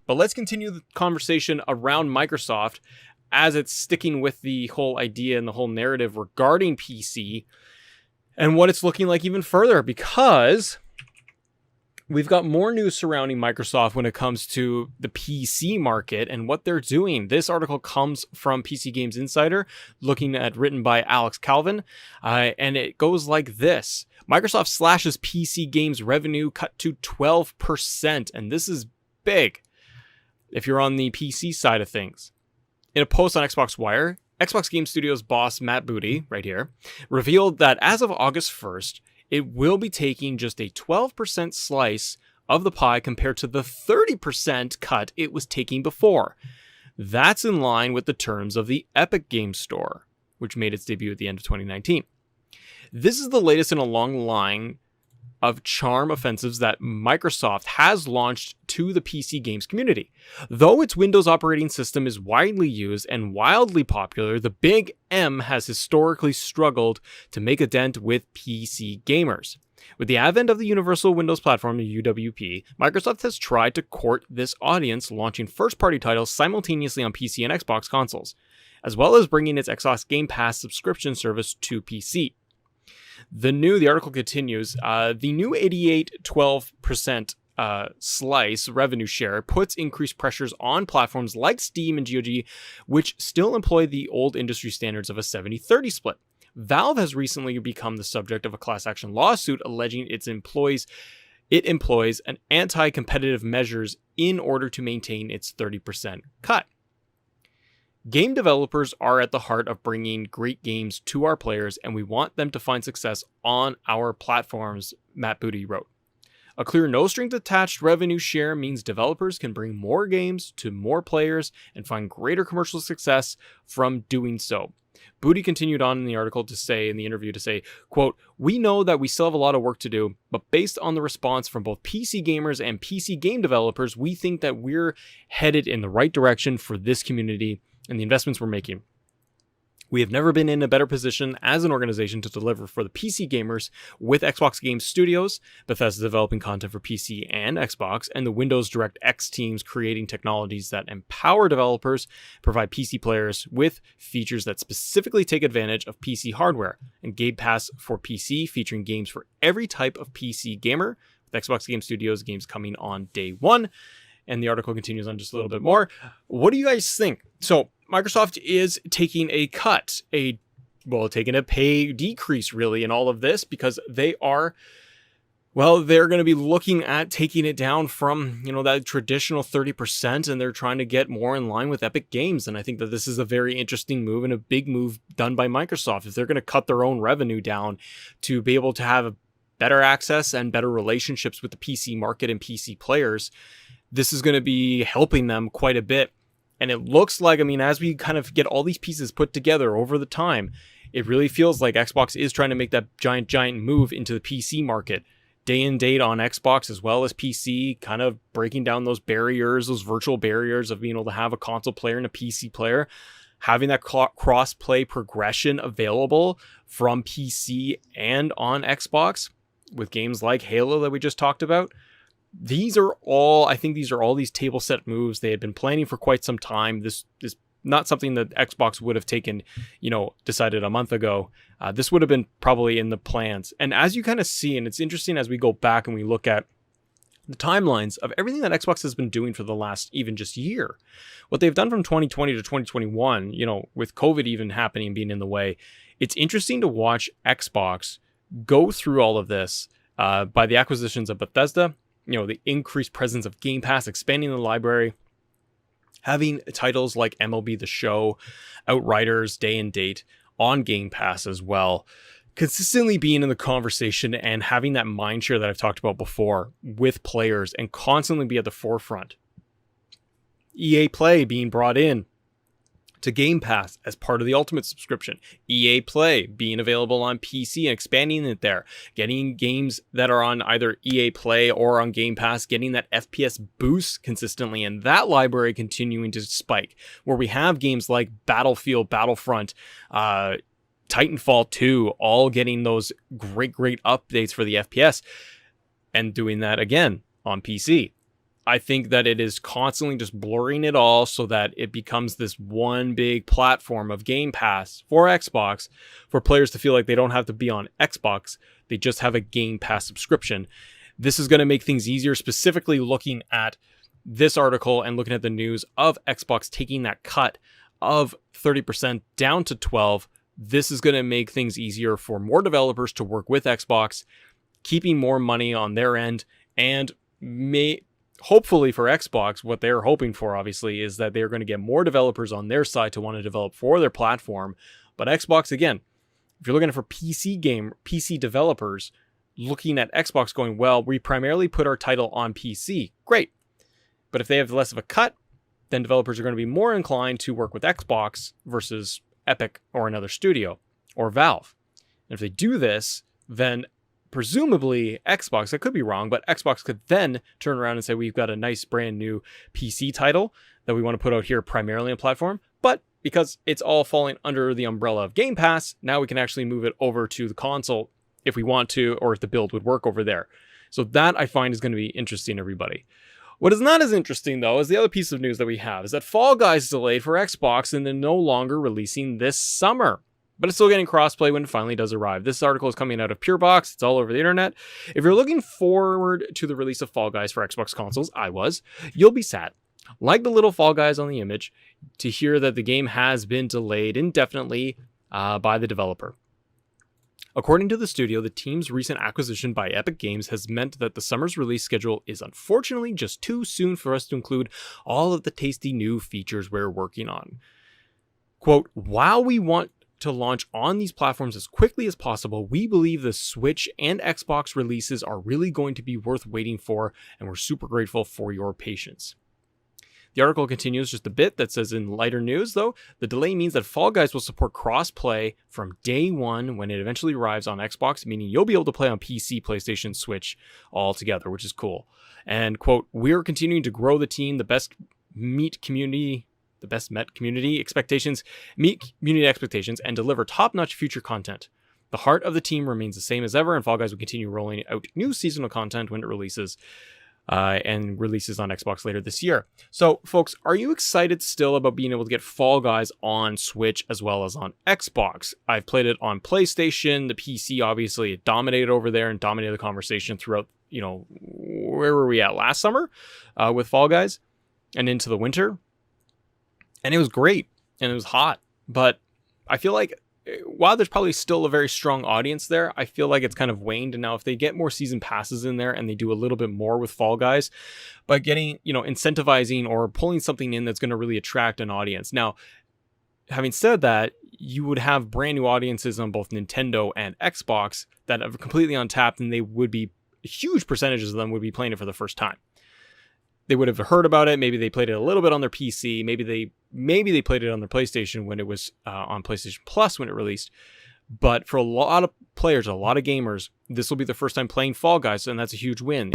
But let's continue the conversation around Microsoft as it's sticking with the whole idea and the whole narrative regarding PC and what it's looking like even further, because we've got more news surrounding Microsoft when it comes to the PC market and what they're doing. This article comes from PC Games Insider, written by Alex Calvin, and it goes like this. Microsoft slashes PC games revenue cut to 12%, and this is big if you're on the PC side of things. In a post on Xbox Wire, Xbox Game Studios boss Matt Booty, right here, revealed that as of August 1st, it will be taking just a 12% slice of the pie compared to the 30% cut it was taking before. That's in line with the terms of the Epic Games Store, which made its debut at the end of 2019. This is the latest in a long line of charm offensives that Microsoft has launched to the PC games community. Though its Windows operating system is widely used and wildly popular, the Big M has historically struggled to make a dent with PC gamers. With the advent of the Universal Windows Platform, the UWP, Microsoft has tried to court this audience, launching first-party titles simultaneously on PC and Xbox consoles, as well as bringing its Xbox Game Pass subscription service to PC. The article continues, the new 12% slice revenue share puts increased pressures on platforms like Steam and GOG, which still employ the old industry standards of a 70-30 split. Valve has recently become the subject of a class action lawsuit alleging it employs an anti-competitive measures in order to maintain its 30% cut. Game developers are at the heart of bringing great games to our players, and we want them to find success on our platforms, Matt Booty wrote. A clear no-strings-attached revenue share means developers can bring more games to more players and find greater commercial success from doing so. Booty continued on in the interview to say, quote, "We know that we still have a lot of work to do, but based on the response from both PC gamers and PC game developers, we think that we're headed in the right direction for this community and the investments we're making. We have never been in a better position as an organization to deliver for the PC gamers with Xbox Game Studios, Bethesda developing content for PC and Xbox, and the Windows DirectX teams creating technologies that empower developers, provide PC players with features that specifically take advantage of PC hardware, and Game Pass for PC featuring games for every type of PC gamer, with Xbox Game Studios games coming on day one." And the article continues on just a little bit more. What do you guys think? So Microsoft is taking a cut, taking a pay decrease really in all of this, because they're going to be looking at taking it down from, that traditional 30%, and they're trying to get more in line with Epic Games. And I think that this is a very interesting move and a big move done by Microsoft. If they're going to cut their own revenue down to be able to have better access and better relationships with the PC market and PC players, this is going to be helping them quite a bit. And it looks like, as we kind of get all these pieces put together over the time, it really feels like Xbox is trying to make that giant move into the PC market. Day and date on Xbox as well as PC, kind of breaking down those barriers, those virtual barriers of being able to have a console player and a PC player. Having that cross-play progression available from PC and on Xbox with games like Halo that we just talked about. These are all these table set moves they had been planning for quite some time. This is not something that Xbox would have taken, decided a month ago. This would have been probably in the plans. And as you kind of see, and it's interesting as we go back and we look at the timelines of everything that Xbox has been doing for the last even just year, what they've done from 2020 to 2021, with COVID even happening and being in the way, it's interesting to watch Xbox go through all of this by the acquisitions of Bethesda, the increased presence of Game Pass, expanding the library, having titles like MLB The Show, Outriders, Day and Date on Game Pass as well, consistently being in the conversation and having that mind share that I've talked about before with players and constantly be at the forefront. EA Play being brought in to Game Pass as part of the Ultimate subscription. EA Play being available on PC and expanding it there. Getting games that are on either EA Play or on Game Pass, getting that FPS boost consistently, and that library continuing to spike, where we have games like Battlefield, Battlefront, Titanfall 2, all getting those great updates for the FPS, and doing that again on PC. I think that it is constantly just blurring it all so that it becomes this one big platform of Game Pass for Xbox for players to feel like they don't have to be on Xbox. They just have a Game Pass subscription. This is going to make things easier, specifically looking at this article and looking at the news of Xbox taking that cut of 30% down to 12%. This is going to make things easier for more developers to work with Xbox, keeping more money on their end, and hopefully for Xbox, what they're hoping for, obviously, is that they're going to get more developers on their side to want to develop for their platform. But Xbox, again, if you're looking for PC developers, looking at Xbox going, well, we primarily put our title on PC. Great. But if they have less of a cut, then developers are going to be more inclined to work with Xbox versus Epic or another studio or Valve. And if they do this, then presumably Xbox, I could be wrong, but Xbox could then turn around and say, we've got a nice brand new PC title that we want to put out here primarily on platform. But because it's all falling under the umbrella of Game Pass, now we can actually move it over to the console if we want to, or if the build would work over there. So that I find is going to be interesting, everybody. What is not as interesting, though, is the other piece of news that we have is that Fall Guys is delayed for Xbox and they're no longer releasing this summer. But it's still getting crossplay when it finally does arrive. This article is coming out of PureBox. It's all over the internet. If you're looking forward to the release of Fall Guys for Xbox consoles, you'll be sad. Like the little Fall Guys on the image, to hear that the game has been delayed indefinitely by the developer. According to the studio, the team's recent acquisition by Epic Games has meant that the summer's release schedule is unfortunately just too soon for us to include all of the tasty new features we're working on. Quote, while we want to launch on these platforms as quickly as possible, we believe the Switch and Xbox releases are really going to be worth waiting for, and we're super grateful for your patience. The article continues just a bit that says, in lighter news, though, the delay means that Fall Guys will support cross-play from day one when it eventually arrives on Xbox, meaning you'll be able to play on PC, PlayStation, Switch all together, which is cool. And, quote, we're continuing to grow the team, meet community expectations, and deliver top-notch future content. The heart of the team remains the same as ever, and Fall Guys will continue rolling out new seasonal content when it releases. And releases on Xbox later this year. So, folks, are you excited still about being able to get Fall Guys on Switch as well as on Xbox? I've played it on PlayStation. The PC, obviously, it dominated over there and dominated the conversation throughout, where were we at last summer with Fall Guys and into the winter. And it was great and it was hot. But I feel like while there's probably still a very strong audience there, I feel like it's kind of waned. And now if they get more season passes in there and they do a little bit more with Fall Guys, but getting, incentivizing or pulling something in that's going to really attract an audience. Now, having said that, you would have brand new audiences on both Nintendo and Xbox that are completely untapped, and they would be huge percentages of them would be playing it for the first time. They would have heard about it. Maybe they played it a little bit on their PC. Maybe they played it on their PlayStation when it was on PlayStation Plus when it released. But for a lot of players, a lot of gamers, this will be the first time playing Fall Guys, and that's a huge win.